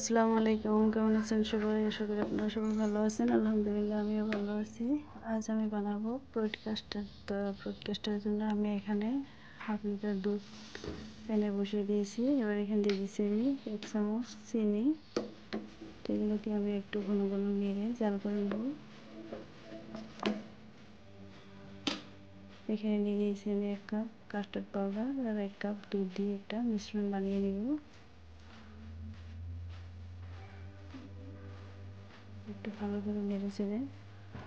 আসসালামু আলাইকুম, কেমন আছেন সবাই? আশা করি আপনারা সবাই ভালো আছেন। আলহামদুলিল্লাহ আমিও ভালো আছি। আজ আমি বানাবো ফ্রুট কাস্টার্ড। তো ফ্রুট কাস্টার্ডের জন্য আমি এখানে হাফ লিটার দুধ প্যানে বসিয়ে দিয়েছি। এবার এখানে দিয়ে দিচ্ছি আমি 1 চামচ চিনি। এগুলোকে আমি একটু ঘন ঘন নিয়ে জাল করে নেব। এখানে নিয়ে নিয়েছি আমি 1 কাপ কাস্টার্ড পাউডার আর 1 কাপ দুধ দিয়ে একটা মিশ্রণ বানিয়ে নেব। একটু ভালো করে নেড়ে চেড়ে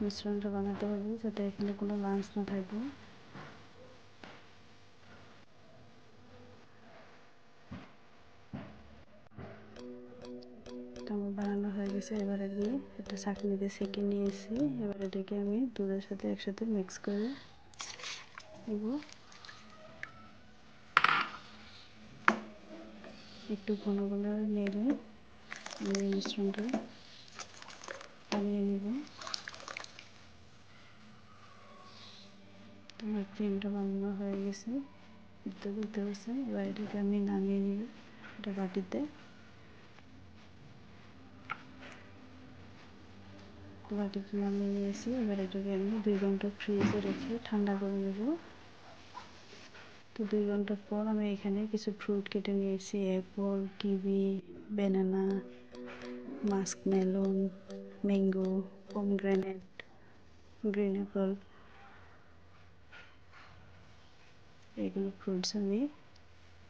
মিশ্রণটা বানাতে হবে যাতে এখানে কোনো লাঞ্চ না থাকে। আমার বানানো হয়ে গেছে। এবার আমি একটা ছাঁকনিতে ছেঁকে নিয়েছি। এবার এটাকে আমি দুধের সাথে একসাথে মিক্স করে নেব। একটু ঘন ঘন নেড়ে আমি মিশ্রণটা বানিয়ে নেব। আমার ক্রিমটা বানানো হয়ে গেছে, দেখতে পাচ্ছেন। এবার এটাকে আমি নামিয়ে নিব একটা বাটিতে। বাটিতে নামিয়ে নিয়েছি। এবার এটাকে আমি 2 ঘন্টা ফ্রিজে রেখে ঠান্ডা করে নেব। তো 2 ঘন্টা পর আমি এখানে কিছু ফ্রুট কেটে নিয়েছি। Apple, kiwi, banana, muskmelon, mango, pomegranate, green apple, এগুলো ফ্রুটস আমি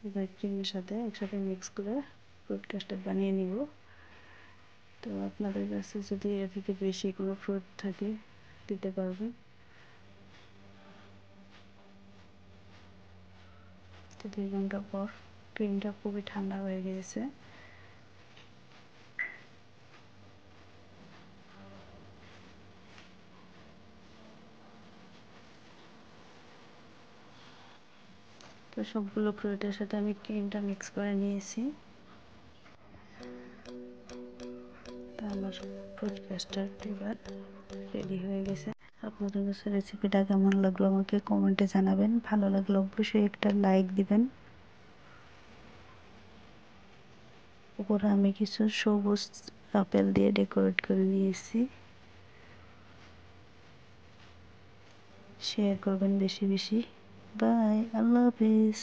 এবার ক্রিমের সাথে একসাথে মিক্স করে ফ্রুট কাস্টার্ড বানিয়ে নিব। তো আপনাদের কাছে যদি এর থেকে বেশি কোনো ফ্রুট থাকে দিতে পারবেন। তো 2 ঘন্টা পর ক্রিমটা খুবই ঠান্ডা হয়ে গিয়েছে। তো সবগুলো ফ্রুটের সাথে আমি ক্রিমটা মিক্স করে নিয়েছি। তো আমার ফ্রুট কাস্টার্ড এবার রেডি হয়ে গেছে। আপনাদের কাছে রেসিপিটা কেমন লাগলো আমাকে কমেন্টে জানাবেন। ভালো লাগলে অবশ্যই একটা লাইক দিবেন। উপরে আমি কিছু সবুজ আপেল দিয়ে ডেকোরেট করে নিয়েছি। শেয়ার করবেন বেশি বেশি। বাই, আল্লাহ হাফিজ।